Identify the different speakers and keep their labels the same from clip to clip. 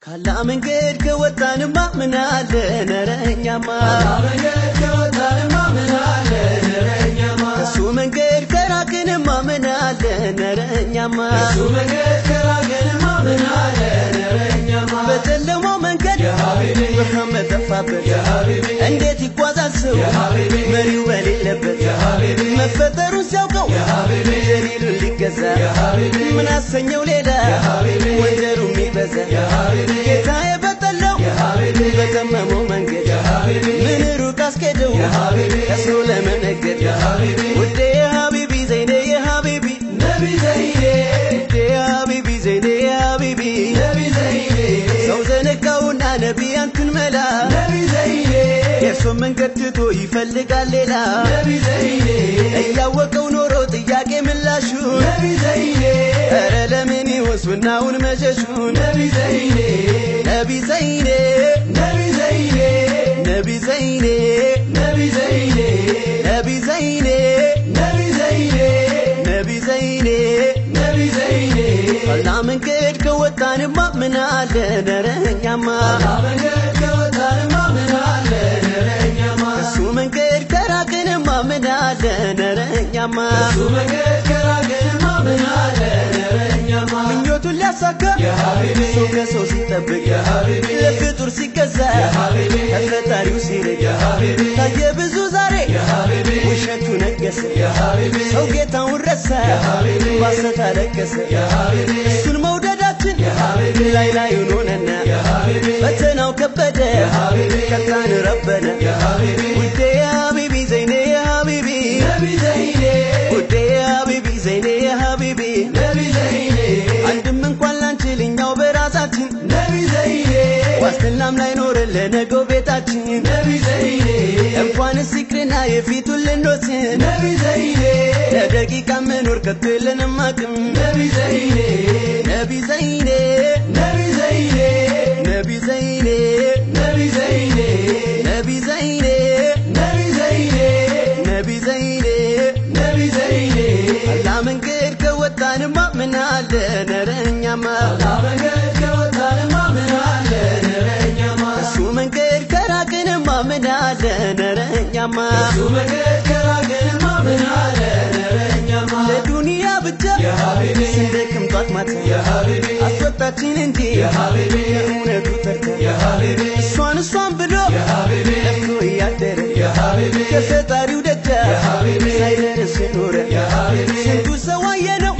Speaker 1: ካላ መንገድ ከወጣንማ ምን አለ ነረኛማ ካላ መንገድ ከወጣንማ ምን አለ ነረኛማ ከሱ መንገድ ከራቅንማ ምን አለ ነረኛማ ከሱ መንገድ ከራቅንማ ምን አለ ነረኛማ በጨለማው መንገድ ብርሃን መጠፋበት እንዴት ይጓዛል ሰው መሪው በሌለበት መፈጠሩን ሲያውቀው ጀሊሉን ሊገዛ ምን አሰኘው ሌላ ወንጀሉ የሚበዛ ጌታዬ በጠላው በጠመመው መንገድ ምን ሩቅ አስኬደው ከሱ ለመነገድ ውዴ የሀቢቢ ዘይኔ የሀቢቢ ነቢ ዘይኔ ውዴ የሀቢቢ ዘይኔ የሀቢቢ ነቢ ዘይኔ ሰው ዘነጋውና ነቢ አንተን መላ ነቢ ዘይኔ የእርሱን መንገድ ትቶ ይፈልጋል ሌላ ነቢ ዘይኔ እያወቀው ኖሮ ጥያቄ ምላሹ ነቢ ዘይኔ ኧረ ለምን ይወስናውን መሸሹ ነቢ ዘይኔ ነቢ ዘይኔ ነቢ ዘይኔ ነቢ ዘይኔ ነቢ ዘይኔ ነቢ ዘይኔ ነቢ ዘይኔ ነቢ ዘይኔ ነቢ ዘይኔ ካላ መንገድ ከወጣንማ ምን አለ ነረኛማ ካላ መንገድ ከወጣንማ ምን አለ ነረኛማ ከሱ መንገድ ከራቅንማ ምን አለ ነረኛማ ከሱ መንገድ ከራቅንማ ምን አለ ነረኛማ ምኞቱን ሊያሳካ ሰው ከሰው ሲጠብቅ ለፍጡር ሲገዛ ከፈጣሪው ሲርቅ ታየ ብዙ ዛሬ ውሸቱ ነገሰ ሰው ጌታውን ረሳ ባሰት አለቀሰ እሱን መውደዳችን ላይ ላዩን ሆነና ፈተናው ከበደ ከታን ረበነ ውዴ የሀቢቢ ዘይኔ የሀቢቢ ነቢ ዘይኔ ውዴ የሀቢቢ ዘይኔ የሀቢቢ ነቢ ዘይኔ አንድም እንኳን ላንችልኛው በራሳችን ነቢ ዘይኔ ዋስትናም ላይኖረን ለነገው ቤታችን ነቢ ዘይኔ እንኳንስ ይቅርና የፊቱን ልንወስን ነቢ ዘይኔ ለደቂቃ መኖር ከቶ የለንም አቅም ነቢ ዘይኔ ነቢ ዘይኔ ነቢ ዘይኔ ነቢ ዘይኔ ነቢ ዘይኔ ነቢ ዘይኔ ነቢ ዘይኔ ነቢ ዘይኔ ነቢ ዘይኔ ካላ መንገድ ከወጣንማ ምን አለ ነረኛማ ካላ መንገድ ከወጣንማ ምን አለ ነረኛማ ከሱ መንገድ ከራቅንማ ምን አለ ነረኛማ ከሱ መንገድ ከራቅንማ ምን አለ ነረኛማ ለዱንያ ብቻ ስንደክም ጧት ማታ አስወጣችን እንጂ የእውነቱ ተርታ እሷን ብሎ ለፍቶ እያደረ ከፈጣሪው ደጃ ሳይደርስ ኖረ ስንቱ ሰው አየነው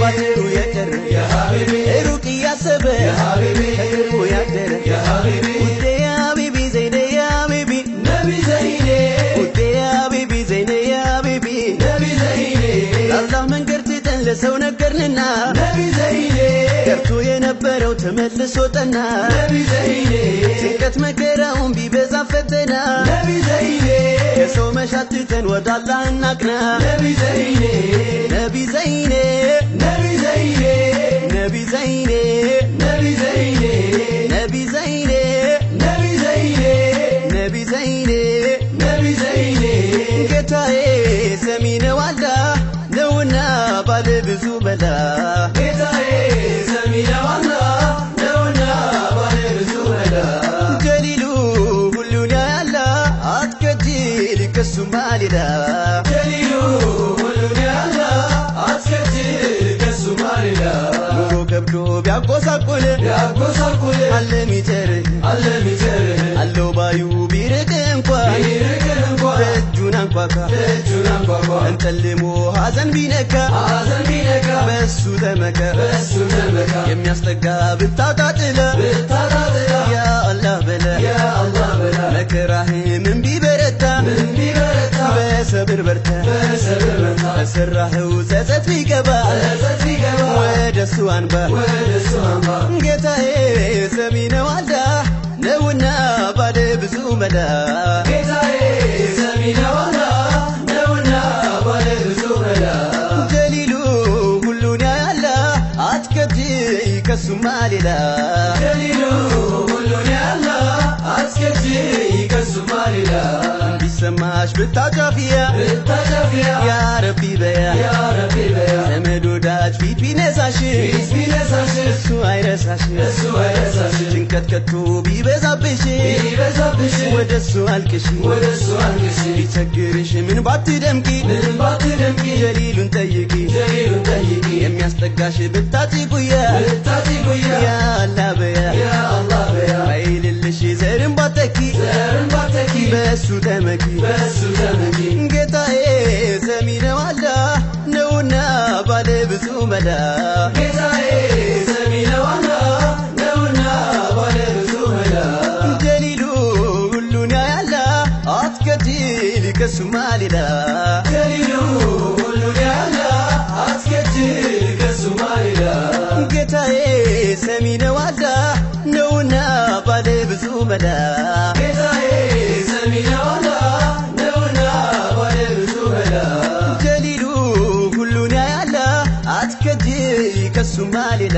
Speaker 1: ባጭሩ የቀረ ሩቅ እያሰበ ከቅርቡ ያደረ ውዴ የሀቢቢ ዘይኔ የሀቢቢ ነቢ ዘይኔ ውዴ የሀቢቢ ዘይኔ የሀቢቢ ነቢ ዘይኔ ለአላህ መንገድ ትተን ለሰው ነገርንና ነቢ ዘይኔ ገርቶ የነበረው ተመልሶ ጠና ነቢ ዘይኔ ጭንቀት መከራውን ቢበዛ ፈተና ነቢ ዘይኔ ከሰው መሻት ትተን ወደ አላህ እናቅና ነቢ ዘይኔ ነቢ ዘይኔ ነቢ ዘይኔ ነቢ ዘይኔ ነቢ ዘይኔ ነቢ ዘይኔ ነቢ ዘይኔ ነቢ ዘይኔ ነቢ ዘይኔ ጌታዬ ሰሚ ነው አላህ ነውና ባለ ብዙ መላ ጌታዬ ሰሚ ነው አላህ ነውና ባለ ብዙ መላ ጀሊሉ ሁሉን ያያል አትከጅል ከሱማ ሌላ ጀሊሉ ሁሉን ያያል አትከጅል ከሱማ ሌላ ኑሮ ከብዶ ቢያጎሳቁል አለ ሚቸር አለው ባዩ ቢርቅ እንኳን ደጁን አንኳኳ እንተልሞ ሐዘን ቢነካ በሱ ተመካ የሚያስጠጋ ብታጣጥለ ያ አላህ በለ መከራህም ቢበረታ በሰብር በርታ በሰራኸው ጸጸት ቢገባ ወደሱ አንባ ጌታዬ ሰሚ ነው አላህ ነውና ባለ ብዙ መላ ጌታዬ ሰሚ ነው አላህ ነውና ባለ ብዙ መላ ጀሊሉ ሁሉን ያያል አትከጅይ ከሱማ ሌላ ጀሊሉ ሁሉን ያያል አትከጅይ ከሱማ ሌላ ቢሰማሽ ብታጫፊያ ያ ረቢ በያ ዘመድ ወዳጅ ፊት ቢነሳሽ እሱ አይረሳሽ ጭንቀት ከቶ ቢበዛብሽ ወደሱ አልቅሽ ቢቸግርሽ ምን ባትደምቂ ጀሊሉን ጠይቂ የሚያስጠጋሽ ብታጪ ጉያ ያ አላህ በያ ባይልልሽ ዘርን ባተኪ በሱ ተመኪ ጌታዬ ሰሚ ነው አላህ ነውና ባለ ብዙ መላ ጀሊሉ ሁሉን ያያላ አትከጅል ከሱማ ሌላ ጌታዬ ሰሚ ነው አላህ ነውና ባለ ብዙ መላ ጀሊሉ ሁሉን ያያላ አትከጅል ከሱማ ሌላ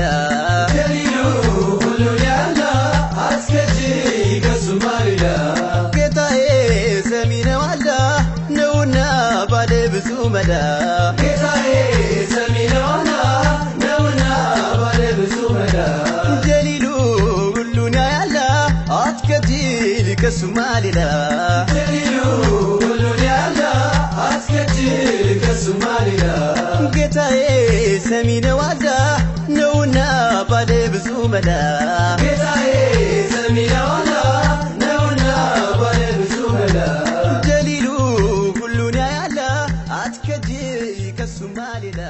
Speaker 1: ጌታዬ ሰሚ ነው አላህ ነውና ባለ ብዙ መላ ጀሊሉ ሁሉን ያያላ አትከጅል ከሱማ ሌላ ጌታዬ ሰሚ ነው አላህ ነውና ባለ ብዙ መላ ጀሊሉ ሁሉን ያያላ አትከጅል ከሱማ ሌላ